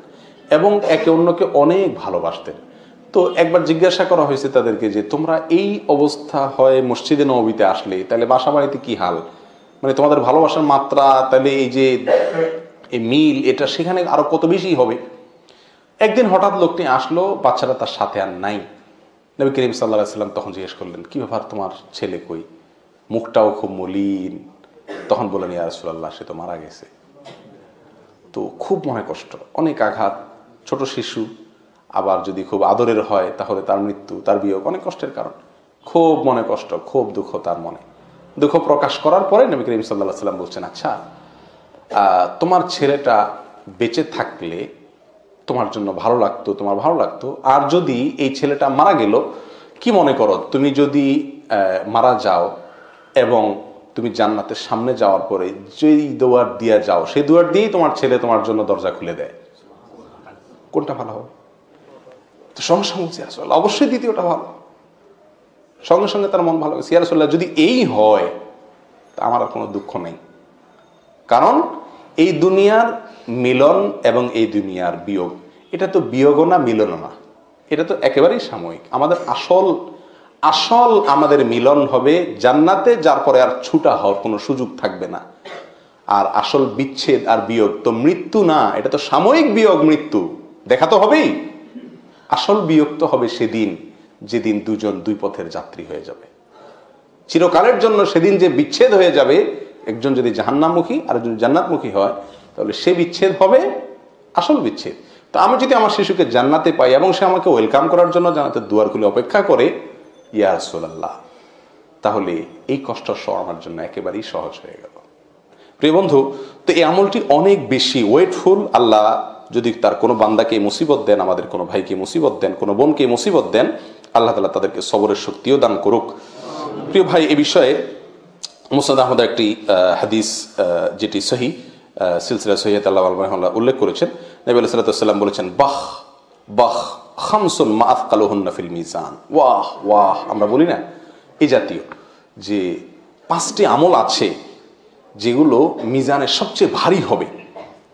এবং একে অন্যকে অনেক ভালোবাসতেন। তো একবার জিজ্ঞাসা করা হয়েছে তাদেরকে যে তোমরা এই অবস্থা হয় মসজিদে নববীতে আসলে, তাহলে বাসা বাড়িতে কি হাল, মানে তোমাদের ভালোবাসার মাত্রা, তাহলে এই যে এই মিল, এটা সেখানে আরো কত বেশি হবে। একদিন হঠাৎ লোকটি আসলো, বাচ্চারা তার সাথে আর নাই। নবী করিম সাল্লাল্লাহু আলাইহি ওয়াসাল্লাম তখন জিজ্ঞেস করলেন, কি ব্যাপার, তোমার ছেলে কই? মুখটাও খুব মলিন। তখন বললেন, ইয়া রাসূলুল্লাহ, সে তো মারা গেছে। তো খুব মনে কষ্ট, অনেক আঘাত, ছোট শিশু, আবার যদি খুব আদরের হয় তাহলে তার মৃত্যু, তার বিয়োগ অনেক কষ্টের কারণ। খুব মনে কষ্ট, খুব দুঃখ তার মনে। দুঃখ প্রকাশ করার পরে নবী করিম সাল্লাল্লাহু আলাইহি ওয়াসাল্লাম বলছেন, আচ্ছা তোমার ছেলেটা বেঁচে থাকলে তোমার জন্য ভালো লাগতো, তোমার ভালো লাগতো, আর যদি এই ছেলেটা মারা গেল, কি মনে করো, তুমি যদি মারা যাও এবং তুমি জান্নাতের সামনে যাওয়ার পরে যেই দুয়ার দিয়ে যাও সেই দুয়ার দিয়েই তোমার ছেলে তোমার জন্য দরজা খুলে দেয়, কোনটা ভালো হবে? তো সঙ্গে সঙ্গে বলছি রাসূলুল্লাহ অবশ্যই দ্বিতীয়টা ভালো। সঙ্গে সঙ্গে তার মন ভালো গেছে, ইয়া রাসূলুল্লাহ যদি এই হয় তা আমার আর কোনো দুঃখ নেই, কারণ এই দুনিয়ার মিলন এবং এই দুনিয়ার বিয়োগ, এটা তো বিয়োগও না মিলনও না, এটা তো একেবারেই সাময়িক। আমাদের আসল আমাদের মিলন হবে জান্নাতে, যার পরে আর ছুটা হওয়ার কোনো সুযোগ থাকবে না। আর আসল বিচ্ছেদ আর বিয়োগ তো মৃত্যু না, এটা তো সাময়িক বিয়োগ, মৃত্যু দেখা তো হবেই। আসল বিয়োগ তো হবে সেদিন যেদিন দুজন দুই পথের যাত্রী হয়ে যাবে চিরকালের জন্য। সেদিন যে বিচ্ছেদ হয়ে যাবে, একজন যদি জাহান্নামমুখী আর একজন জান্নাতমুখী হয়, তাহলে সে বিচ্ছেদ হবে আসল বিচ্ছেদ। তো আমি যদি আমার শিশুকে জান্নাতে পাই এবং সে আমাকে ওয়েলকাম করার জন্য জান্নাতের দুয়ার খুলে অপেক্ষা করে, ইয়া রাসূলুল্লাহ, তাহলে এই কষ্ট সহ আমার জন্য একেবারেই সহজ হয়ে গেল। প্রিয় বন্ধু, তো এই আমলটি অনেক বেশি ওয়েটফুল। আল্লাহ যদি তার কোনো বান্দাকে মুসিবত দেন, আমাদের কোনো ভাইকে মুসিবত দেন, কোনো বোনকে মুসিবত দেন, আল্লাহ তাআলা তাদেরকে সবরের শক্তিও দান করুক। প্রিয় ভাই, এই বিষয়ে মুসনাদ আহমদের একটি হাদিস, যেটি সহিহ সিলসিলা সহিহাত আল্লাহ রাহিমাহুল্লাহ উল্লেখ করেছেন, নবী আলাইহিস সাল্লাতু ওয়াস সালাম বলেছেন, বাহ বাহ খামসুন মা আথকালুহুন্না ফিল মিজান। ওয়াহ ওয়াহ, আমরা বলি না এই জাতীয় যে 5টি আমল আছে যেগুলো মিজানে সবচেয়ে ভারী হবে,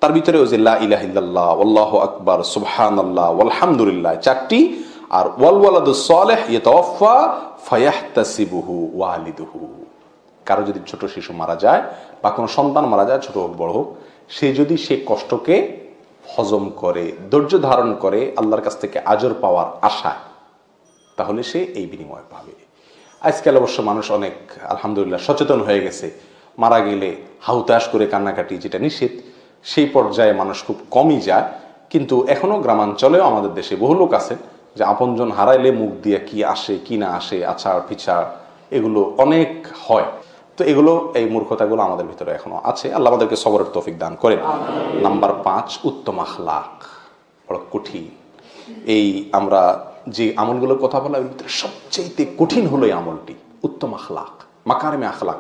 তার ভিতরে ওই যে লা ইলাহা ইল্লাল্লাহ, আল্লাহু আকবার, সুবহানাল্লাহ, আলহামদুলিল্লাহ 4টি, আর ওয়াল ওয়ালাদুস সালিহ ইয়াতাওয়াফা ফায়াহতাসিবুহু ওয়ালিদুহু। কারো যদি ছোট শিশু মারা যায় বা কোনো সন্তান মারা যায়, ছোট হোক বড় হোক, সে যদি সে কষ্টকে হজম করে, ধৈর্য ধারণ করে, আল্লাহর কাছ থেকে আজর পাওয়ার আশায়, তাহলে সে এই বিনিময় পাবে। আজকাল অবশ্য মানুষ অনেক আলহামদুলিল্লাহ সচেতন হয়ে গেছে, মারা গেলে হাউতাশ করে কান্নাকাটি, যেটা নিষেধ, সেই পর্যায়ে মানুষ খুব কমই যায়। কিন্তু এখনো গ্রামাঞ্চলেও আমাদের দেশে বহু লোক আছে যে আপনজন হারাইলে মুখ দিয়ে কি আসে কি না আসে, আছাড় পিছাড়, এগুলো অনেক হয়। তো এগুলো, এই মূর্খতাগুলো আমাদের ভিতরে এখনো আছে। আল্লাহ আমাদেরকে সবরের তৌফিক দান করেন। নাম্বার 5, উত্তম আখলাক। বড় কঠিন। এই আমরা যে আমলগুলোর কথা বলা, এর ভিতরে সবচেয়ে কঠিন হলো এই আমলটি, উত্তম আখলাক, মাকারিমে আখলাক,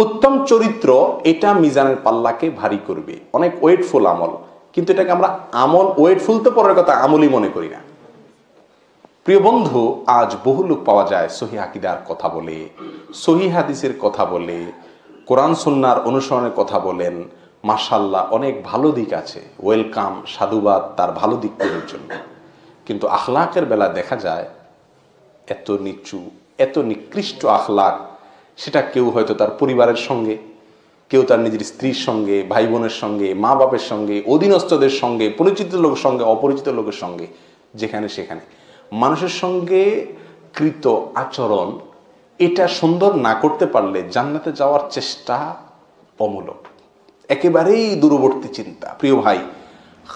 উত্তম চরিত্র। এটা মিজানের পাল্লাকে ভারী করবে, অনেক ওয়েটফুল আমল, কিন্তু এটাকে আমরা আমল, ওয়েটফুল তো পরের কথা, আমলই মনে করি না। প্রিয় বন্ধু, আজ বহু লোক পাওয়া যায় সহিহ আকীদার কথা বলে, সহিহ হাদিসের কথা বলে, কোরআন সুন্নাহর অনুসরণের কথা বলেন, মাশাআল্লাহ অনেক ভালো দিক আছে, ওয়েলকাম, সাধুবাদ তার ভালো দিকগুলোর জন্য। কিন্তু আখলাকের বেলা দেখা যায় এত নিচু, এত নিকৃষ্ট আখলাক, সেটা কেউ হয়তো তার পরিবারের সঙ্গে, কেউ তার নিজের স্ত্রীর সঙ্গে, ভাই বোনের সঙ্গে, মা বাপের সঙ্গে, অধীনস্থদের সঙ্গে, পরিচিত লোকের সঙ্গে, অপরিচিত লোকের সঙ্গে, যেখানে সেখানে মানুষের সঙ্গে কৃত আচরণ, এটা সুন্দর না করতে পারলে জান্নাতে যাওয়ার চেষ্টা অমূলক, একেবারেই দূরবর্তী চিন্তা। প্রিয় ভাই,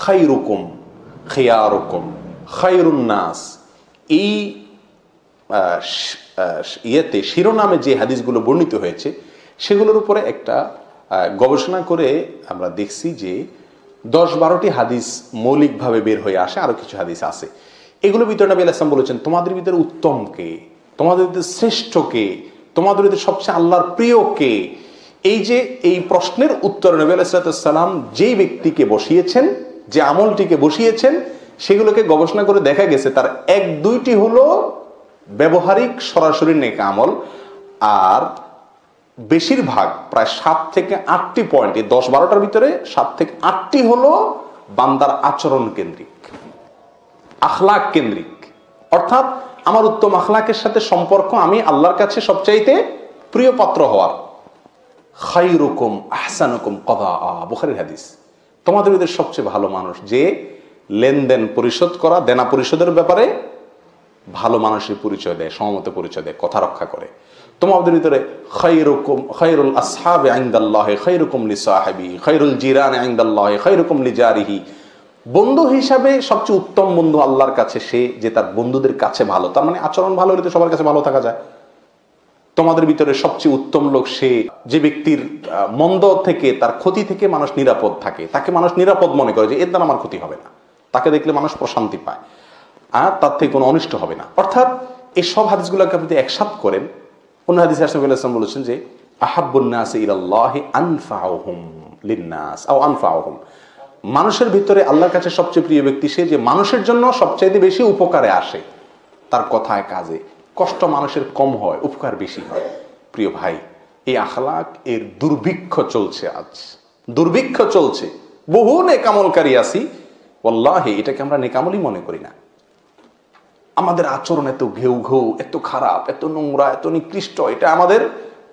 খায়রুকুম খিয়ারুকুম খায়রুন নাস, এই ইয়েতে শিরোনামে যে হাদিসগুলো বর্ণিত হয়েছে, সেগুলোর উপরে একটা গবেষণা করে আমরা দেখছি যে 10-12টি হাদিস মৌলিকভাবে বের হয়ে আসে, আরো কিছু হাদিস আছে। এগুলোর ভিতরে নবী আলাইহিস সালাম বলেছেন, তোমাদের ভিতরে উত্তম কে, তোমাদের ভিতরে শ্রেষ্ঠ কে, তোমাদের ভিতরে সবচেয়ে আল্লাহর প্রিয় কে। এই যে এই প্রশ্নের উত্তরে নবী আলাইহিস সালাম যেই ব্যক্তিকে বসিয়েছেন, যে আমলটিকে বসিয়েছেন, সেগুলোকে গবেষণা করে দেখা গেছে তার 1-2টি হলো ব্যবহারিক সরাসরি নেক আমল, আর বেশিরভাগ প্রায় 7 থেকে 8টি পয়েন্ট, এই 10-12টার ভিতরে 7 থেকে 8টি হলো বান্দার আচরণ কেন্দ্রিক, আখলাক কেন্দ্রিক। অর্থাৎ আমার উত্তম আখলাকের সাথে সম্পর্ক আমি আল্লাহর কাছে সবচাইতে প্রিয় পাত্র হওয়ার। খায়রুকুম আহসানুকুম কদাআ, বুখারীর হাদিস। তোমাদের ভিতরে সবচেয়ে ভালো মানুষ যে লেনদেন পরিশোধ করা, দেনা পরিশোধের ব্যাপারে ভালো মানুষের পরিচয় দেয়, সমমত পরিচয় দেয়, কথা রক্ষা করে। তোমাদের ভিতরে খায়রুকুম খায়রুল আসহাবি ইনদাল্লাহি খায়রুকুম লিসাহিবি খায়রুল জিরানি ইনদাল্লাহি খায়রুকুম লিজারিহি। বন্ধু হিসাবে সবচেয়ে উত্তম বন্ধু আল্লাহর কাছে সে যে তার বন্ধুদের কাছে ভালো, তার মানে আচরণ ভালো হলে তো সবার কাছে ভালো থাকা যায়। তোমাদের ভিতরে সবচেয়ে উত্তম লোক সে যে ব্যক্তির মন্দ থেকে, তার ক্ষতি থেকে মানুষ নিরাপদ থাকে, তাকে মানুষ নিরাপদ মনে করে যে এর দ্বারা আমার ক্ষতি হবে না, তাকে দেখলে মানুষ প্রশান্তি পায়, আর তার থেকে কোনো অনিষ্ট হবে না। অর্থাৎ এই সব হাদিসগুলোকে আপনি একসাথ করেন, অন্য হাদিসে রাসূলুল্লাহ সাল্লাল্লাহু আলাইহি ওয়াসাল্লাম বলেছেন যে আহাব্বুন নাসি ইলাল্লাহি আনফাউহুম লিন্নাস আও আনফাউহুম, মানুষের ভিতরে আল্লাহর কাছে সবচেয়ে প্রিয় ব্যক্তি সে যে মানুষের জন্য সবচাইতে বেশি উপকারে আসে, তার কথায় কাজে কষ্ট মানুষের কম হয়, উপকার বেশি হয়। প্রিয় ভাই, এই আখলাক এর দুর্ভিক্ষ চলছে, আজ দুর্ভিক্ষ চলছে। বহু নেকামলকারী আছি, ওয়াল্লাহি এটাকে আমরা নেকামলই মনে করি না। আমাদের আচরণ এত ঘেউ ঘেউ, এত খারাপ, এত নোংরা, এত নিকৃষ্ট, এটা আমাদের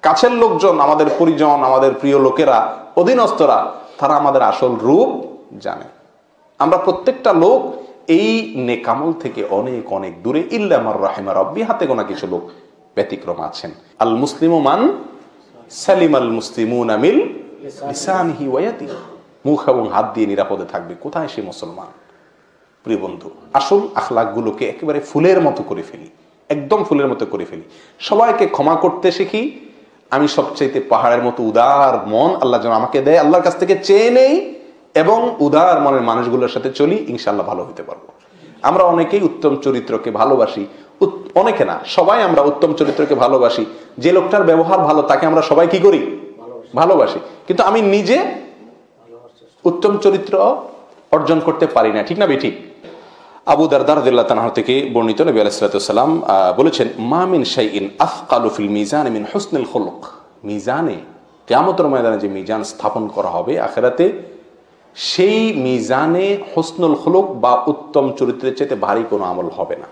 কাছের লোকজন, আমাদের পরিজন, আমাদের প্রিয় লোকেরা, অধীনস্থরা, তারা আমাদের আসল রূপ জানে। আমরা প্রত্যেকটা লোক এই নেকামল থেকে অনেক অনেক দূরে, ইল্লা মার রাহিমা রাব্বি, হাতে গোনা কিছু লোক ব্যতিক্রম আছেন। আল মুসলিমু মান সালিম আল মুসলিমুনা মিন লিসানিহি ওয়া ইয়াদিহি, মুখ এবং হাত দিয়ে নিরাপদে থাকবে। কোথায় সে মুসলমান? প্রিয় বন্ধু, আসল আখলাকগুলোকে একেবারে ফুলের মতো করে ফেলি, একদম ফুলের মতো করে ফেলি। সবাইকে ক্ষমা করতে শিখি। আমি সবচাইতে পাহাড়ের মতো উদার মন আল্লাহ যেন আমাকে দেয়, আল্লাহর কাছ থেকে চেয়ে নেই এবং উদার মনের মানুষগুলোর সাথে চলি, ইনশাআল্লাহ ভালো হতে পারবো। আমরা অনেকেই উত্তম চরিত্রকে ভালোবাসি, অনেকে না, সবাই আমরা উত্তম চরিত্রকে ভালোবাসি। যে লোকটার ব্যবহার ভালো তাকে আমরা সবাই কি করি? ভালোবাসি। কিন্তু আমি নিজে উত্তম চরিত্র অর্জন করতে পারি না, ঠিক না বেঠিক? আবু দারদা রাদিয়াল্লাহু তাআলা থেকে বর্ণিত, নবী আলাইহিস সালাতু ওয়াস সালাম বলেছেন, মা মিন শাইইন আথকালু ফিল মিজান মিন হুসনিল খুলুক, মিজানে, কিয়ামতের ময়দানে যে মিজান স্থাপন করা হবে আখিরাতে, সেই মিজানে হুসনুল খুলুক বা উত্তম চরিত্রের চাইতে ভারী কোনো আমল হবে না।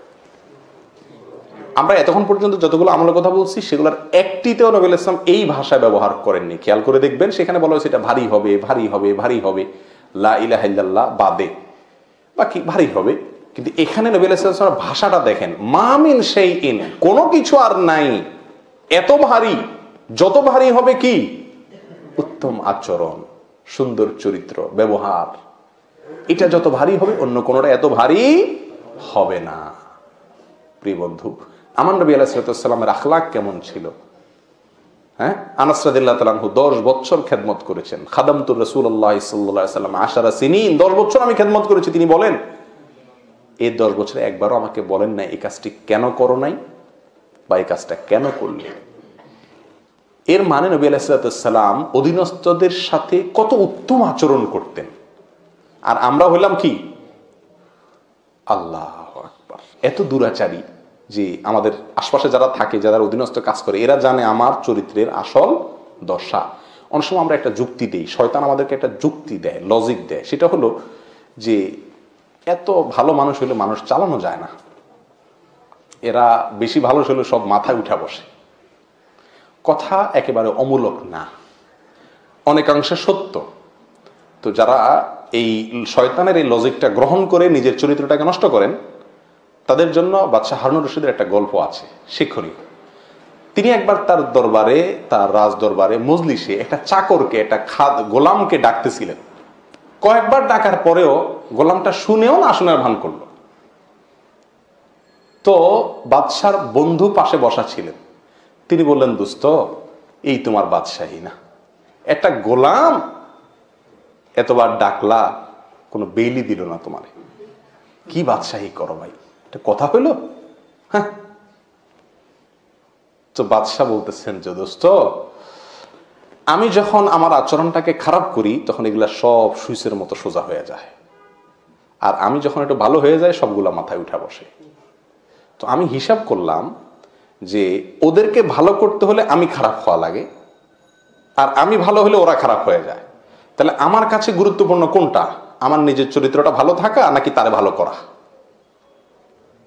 আমরা এতক্ষণ পর্যন্ত যতগুলো আমলের কথা বলছি সেগুলোর একটিতেও নবী আলাইহিস সালাম এই ভাষা ব্যবহার করেননি। খেয়াল করে দেখবেন, সেখানে বলা হয়েছে এটা ভারী হবে, ভারী হবে, ভারী হবে, লা ইলাহা ইল্লাল্লাহ বাদে বাকি ভারী হবে। কিন্তু এখানে নবী আলাইহিস সালাম ভাষাটা দেখেন, মা মিন শাইইন, কোনো কিছু আর নাই এত ভারী, যত ভারী হবে কি? উত্তম আচরণ, সুন্দর চরিত্র, ব্যবহার, এটা যত ভারী হবে অন্য কোনোটা এত ভারী হবে না। প্রিয় বন্ধু, আমার নবী আলাইহিস সালামের আখলাক কেমন ছিল? হ্যাঁ, আনাস রাদিয়াল্লাহু তাআলা আনহু 10 বছর খেদমত করেছেন। খাদামতু রাসূলুল্লাহ সাল্লাল্লাহু আলাইহি ওয়াসাল্লাম 10 সিনিন, 10 বছর আমি খেদমত করেছি। তিনি বলেন, এই 10 বছরে একবারও আমাকে বলেন না এই কাজটি কেন করো নাই বা এই কাজটা কেন করলে। এর মানে নবী আলাইহিস সালাম অধীনস্থদের সাথে কত উত্তম আচরণ করতেন। আর আমরা হইলাম কি? আল্লাহু আকবার, এত দুরাচারী যে আমাদের আশপাশে যারা থাকে, যারা অধীনস্থ কাজ করে, এরা জানে আমার চরিত্রের আসল দশা। অনেক সময় আমরা একটা যুক্তি দেই, শয়তান আমাদেরকে একটা যুক্তি দেয়, লজিক দেয়, সেটা হলো যে এত ভালো মানুষ হলে মানুষ চালানো যায় না, এরা বেশি ভালো হলে সব মাথায় উঠা বসে। কথা একেবারে অমূলক না, অনেকাংশে সত্য। তো যারা এই শয়তানের এই লজিকটা গ্রহণ করে নিজের চরিত্রটাকে নষ্ট করেন, তাদের জন্য বাদশাহ হারুন রশিদের একটা গল্প আছে শিক্ষণীয়। তিনি একবার তার দরবারে, তার রাজ দরবারে মজলিসে একটা চাকরকে, একটা গোলামকে ডাকতেছিলেন। কয়েকবার ডাকার পরেও গোলামটা শুনেও না শোনার ভান করলো। তো বাদশার বন্ধু পাশে বসা ছিলেন, তিনি বললেন, দোস্ত, এই তোমার বাদশাহী না, একটা গোলাম এতবার ডাকলা, কোনো বেইলি দিল না তোমারে, কি বাদশাহী করো ভাই, এটা কথা হইল? হ্যাঁ। তো বাদশাহ বলতেছেন যে, দোস্ত, আমি যখন আমার আচরণটাকে খারাপ করি তখন এগুলা সব সুইচের মতো সোজা হয়ে যায়, আর আমি যখন একটু ভালো হয়ে যায় সবগুলা মাথায় উঠা বসে। তো আমি হিসাব করলাম যে ওদেরকে ভালো করতে হলে আমি খারাপ হওয়া লাগে, আর আমি ভালো হলে ওরা খারাপ হয়ে যায়। তাহলে আমার কাছে গুরুত্বপূর্ণ কোনটা? আমার নিজের চরিত্রটা ভালো থাকা নাকি তারে ভালো করা?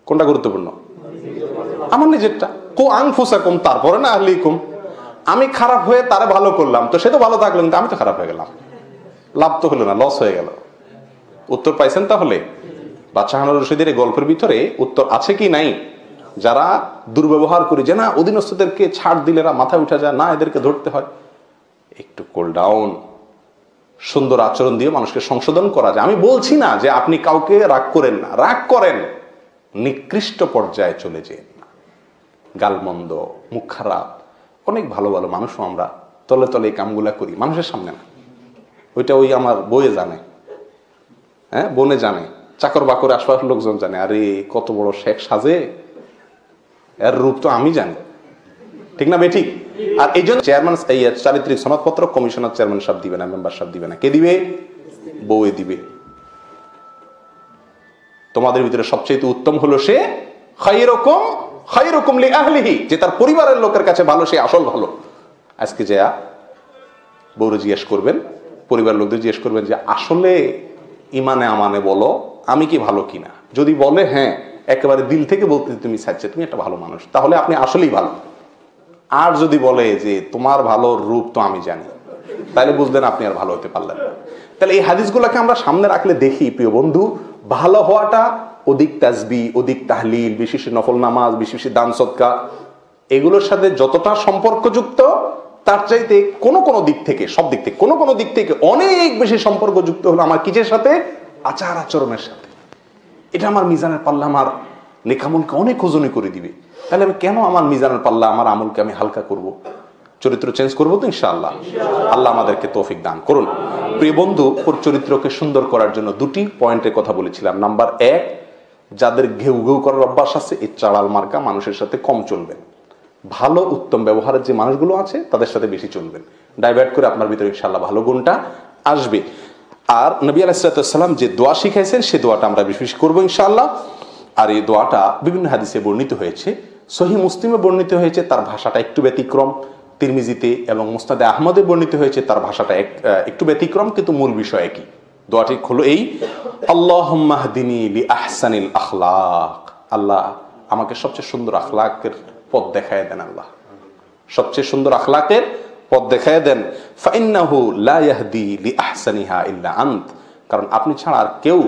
কোনটা গুরুত্বপূর্ণ? আমার নিজেরটা। কো আনফুসাকুম, তারপরে না আহলিকুম। আমি খারাপ হয়ে তারে ভালো করলাম, তো সে তো ভালো থাকলো, কিন্তু আমি তো খারাপ হয়ে গেলাম, লাভ তো হলো না, লস হয়ে গেল। উত্তর পাইছেন? তাহলে বাদশাহ হারুন রশিদের এই গল্পের ভিতরে উত্তর আছে কি নাই? যারা দুর্ব্যবহার করি, যে না অধীনস্থদেরকে ছাড় দিলে এরা মাথায় উঠা যায়, না এদেরকে ধরতে হয়, একটু কুল ডাউন, সুন্দর আচরণ দিয়ে মানুষকে সংশোধন করা যায়। আমি বলছি না যে আপনি কাউকে রাগ করেন না, রাগ করেন, নিকৃষ্ট পর্যায়ে চলে যেন না। গালমন্দ, মুখ খারাপ, অনেক ভালো ভালো মানুষও আমরা তলে তলে এই কামগুলা করি, মানুষের সামনে না। ওইটা ওই আমার বউয়ে জানে, হ্যাঁ, বোনে জানে, চাকর বাকর আশপাশের লোকজন জানে, আরে কত বড় শেখ সাজে, এর রূপ তো আমি জানি, ঠিক না বেঠিক? আর এই জন্য চেয়ারম্যান চারিত্রিক সনদপত্র কমিশনার চেয়ারম্যান সাহেব দিবে না, মেম্বার সাহেব দিবে না, কে দিবে? বউয়ে দিবে। তোমাদের ভিতরে সবচেয়ে উত্তম হলো সে খায়রুকুম লিআহলিহি, যে তার পরিবারের লোকের কাছে ভালো, সে আসল ভালো। আজকে যা বউরে জিজ্ঞেস করবেন, পরিবারের লোকদের জিজ্ঞেস করবেন যে আসলে ইমানে আমানে বলো আমি কি ভালো কিনা। যদি বলে হ্যাঁ, একেবারে দিল থেকে বলতে তুমি চাইছে তুমি একটা ভালো মানুষ, তাহলে আপনি আসলেই ভালো। আর যদি বলে যে তোমার ভালো রূপ তো আমি জানি, তাহলে বুঝলেন আপনি আর ভালো হতে পারলেন না। তাহলে এই হাদিসগুলোকে আমরা সামনে রাখলে দেখি প্রিয় বন্ধু, ভালো হওয়াটা অধিক তাসবিহ, অধিক তাহলিল, বিশেষ নফল নামাজ, বিশেষ দান সদকা, এগুলোর সাথে যতটা সম্পর্কযুক্ত, তার চাইতে কোনো কোনো দিক থেকে, সব দিক থেকে কোনো কোনো দিক থেকে অনেক বেশি সম্পর্কযুক্ত হলো আমার কিসের সাথে? আচার আচরণের সাথে। এটা আমার মিজানের পাল্লা আমার নেকামলকে অনেক ওজনে করে দিবে। তাহলে আমি কেন আমার মিজানের পাল্লা, আমার আমলকে আমি হালকা করব? চরিত্র চেঞ্জ করবো তো ইনশাআল্লাহ। আল্লাহ আমাদেরকে তৌফিক দান করুন। প্রিয় বন্ধু, ওর চরিত্রকে সুন্দর করার জন্য দুটি পয়েন্টের কথা বলেছিলাম। নাম্বার 1, যাদের ঘেউ ঘেউ করার অভ্যাস আছে, এই চাড়াল মার্কা মানুষের সাথে কম চলবেন। ভালো উত্তম ব্যবহারের যে মানুষগুলো আছে তাদের সাথে বেশি চলবেন। ডাইভার্ট করে আপনার ভিতরে ইনশাআল্লাহ ভালো গুণটা আসবে। আর নবী আলাইহিস সালাম যে দোয়া শিখাইছেন সে দোয়াটা আমরা বেশি করবো ইনশাআল্লাহ। আর এই দোয়াটা বিভিন্ন হাদিসে বর্ণিত হয়েছে, সহিহ মুসলিমে বর্ণিত হয়েছে, তার ভাষাটা একটু ব্যতিক্রম। তিরমিজিতে এবং মুসনাদে আহমদে বর্ণিত হয়েছে, তার ভাষাটা একটু ব্যতিক্রম, কিন্তু মূল বিষয় একই। দোয়াটি হলো এই, আল্লাহুম্মা হদিনি লিআহসানিল আখলাক। আল্লাহ আমাকে সবচেয়ে সুন্দর আখলাকের পথ দেখায় দেন। আল্লাহ সবচেয়ে সুন্দর আখলাকের পথ দেখায় দেন। ফাইন্নাহু লা ইয়াহদি লিআহসানিহা ইল্লা আন্ত। কারণ আপনি ছাড়া আর কেউ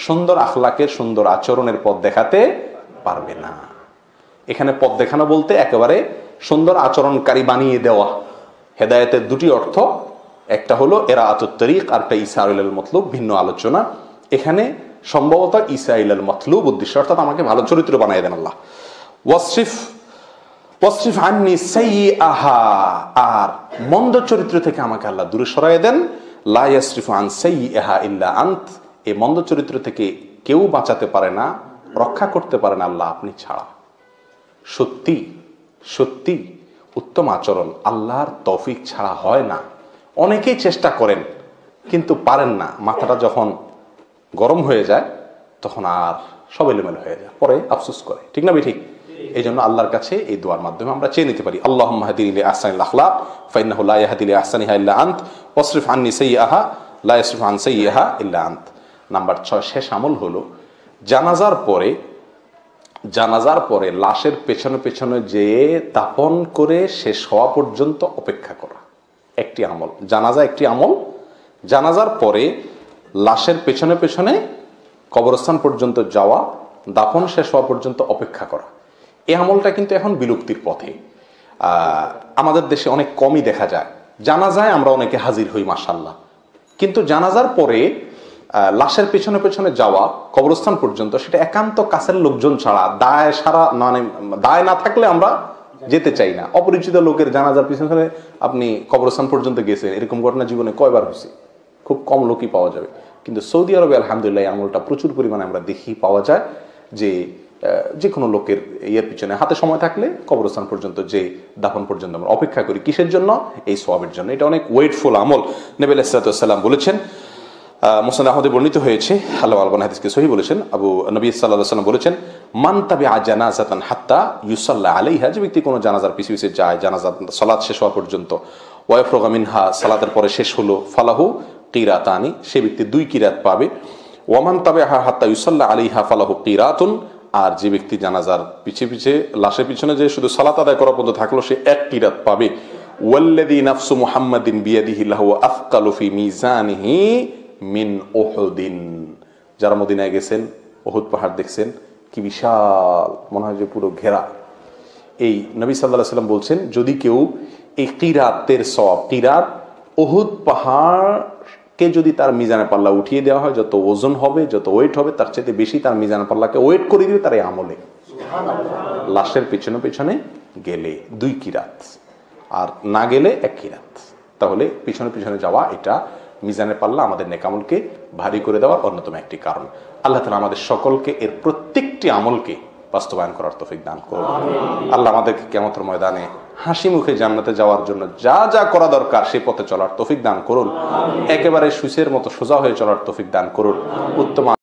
সুন্দর আখলাকের, সুন্দর আচরণের পথ দেখাতে পারবে না। এখানে পথ দেখানো বলতে একেবারে সুন্দর আচরণকারী বানিয়ে দেওয়া। হেদায়েতের দুটি অর্থ, একটা হলো ইরাআতুত তরিক, আর একটা ইসাইলুল মতলুব, ভিন্ন আলোচনা। এখানে সম্ভবত ইসাইলুল মতলুব উদ্দেশ্য, অর্থাৎ আমাকে ভালো চরিত্র বানিয়ে দেন আল্লাহ। ওয়াসরিফ আন্নি সাইয়্যাহা, আর মন্দ চরিত্র থেকে আমাকে আল্লাহ দূরে সরায় দেন। লা ইয়াসরিফু আন সাইয়্যাহা ইল্লা আন্ত। এই মন্দ চরিত্র থেকে কেউ বাঁচাতে পারে না, রক্ষা করতে পারে না আল্লাহ আপনি ছাড়া। সত্যি সত্যি উত্তম আচরণ আল্লাহর তৌফিক ছাড়া হয় না। অনেকেই চেষ্টা করেন কিন্তু পারেন না। মাথাটা যখন গরম হয়ে যায় তখন আর সব এলোমেলো হয়ে যায়, পরে আফসোস করে, ঠিক না ঠিক? এই জন্য আল্লাহর কাছে এই দোয়ার মাধ্যমে আমরা চেয়ে নিতে পারি, আল্লাহুম্মা হদিনি লিআহসানিল আখলাক ফাইন্নাহু লা ইয়াহদি লিআহসানিহা ইল্লা আন্ত ওয়াসরিফ আন্নি সাইয়্যাহা লা ইয়াসরিফু আন সাইয়্যাহা ইল্লা আন্ত। নাম্বার 6, শেষ আমল হলো জানাজার পরে লাশের পেছনে পেছনে যে দাফন করে শেষ হওয়া পর্যন্ত অপেক্ষা করা। একটি আমল, জানাজা একটি আমল। জানাজার পরে লাশের পেছনে পেছনে কবরস্থান পর্যন্ত যাওয়া, দাফন শেষ হওয়া পর্যন্ত অপেক্ষা করা। এই আমলটা কিন্তু এখন বিলুপ্তির পথে। আমাদের দেশে অনেক কমই দেখা যায়। জানাজায় আমরা অনেকে হাজির হই মাশাআল্লাহ, কিন্তু জানাজার পরে লাশের পেছনে পেছনে যাওয়া কবরস্থান পর্যন্ত, সেটা একান্ত কাছের লোকজন ছাড়া, দায় না থাকলে আমরা যেতে চাই না। অপরিচিত লোকের জানাজার পিছনে আপনি কবরস্থান পর্যন্ত গেছেন, এরকম ঘটনা জীবনে কয়বার হয়েছে? খুব কম লোকই পাওয়া যাবে। কিন্তু সৌদি আরবে আলহামদুলিল্লাহ আমলটা প্রচুর পরিমাণে আমরা দেখি, পাওয়া যায় যে কোনো লোকের ইয়ের পিছনে হাতে সময় থাকলে কবরস্থান পর্যন্ত যে দাফন পর্যন্ত আমরা অপেক্ষা করি। কিসের জন্য? এই সওয়াবের জন্য। এটা অনেক ওয়েটফুল আমল। নবী আলাইহিস সালাম বলেছেন, মুসনাদ আহমদে বর্ণিত হয়েছে, আল্লাহ আলবানী হাদিসকে সহিহ বলেছেন, নবী সাল্লাল্লাহু আলাইহি ওয়াসাল্লাম বলেছেন, মান তাবিআ জানাজাতান হাত্তা ইউসাল্লা আলাইহা, যে ব্যক্তি কোনো জানাজার পিছে পিছে যায়, জানাজার সালাত শেষ হওয়া পর্যন্ত, ওয়াফরগা মিনহা, সালাতের পরে শেষ হলো, ফালাহু কিরাতানি, সে ব্যক্তি 2 কিরাত পাবে। ওয়ামান তাবিআহা হাত্তা ইউসাল্লা আলাইহা ফালাহু কিরাতুন, আর যে ব্যক্তি জানাজার পিছে পিছে লাশের পিছনে যে শুধু সালাত আদায় করার পর্যন্ত থাকলো, সে 1 কিরাত পাবে। ওয়াল্লাযী নাফসু মুহাম্মাদিন বিয়াদিহি লাহু আফকালু ফি মিজানিহি মিন উহুদিন। যারা মদিনায় গেছেন, উহুদ পাহাড় দেখছেন, কি বিশাল, মনে হয় যে পুরো ঘেরা। এই নবী সাল্লাল্লাহু আলাইহি ওয়াসাল্লাম বলছেন, যদি কেউ এই কিরাতের সওয়াব, কিরাত উহুদ পাহাড়কে যদি তার মিজানের পাল্লা উঠিয়ে দেওয়া হয়, যত ওজন হবে, যত ওয়েট হবে, তার চাইতে বেশি তার মিজানের পাল্লাকে ওয়েট করে দিবে তার এই আমলে। লাশের পেছনে পেছনে গেলে 2 কিরাত, আর না গেলে 1 কিরাত। তাহলে পিছনে পিছনে যাওয়া এটা মিজানের পাল্লা আমাদের নেকামলকে ভারী করে দেওয়ার অন্যতম একটি কারণ। আল্লাহ তাআলা আমাদের সকলকে এর প্রত্যেকটি আমলকে বাস্তবায়ন করার তৌফিক দান করুন। আল্লাহ আমাদেরকে কিয়ামতের ময়দানে হাসি মুখে জান্নাতে যাওয়ার জন্য যা যা করা দরকার সেই পথে চলার তৌফিক দান করুন। একেবারে সুইসের মতো সোজা হয়ে চলার তৌফিক দান করুন। উত্তম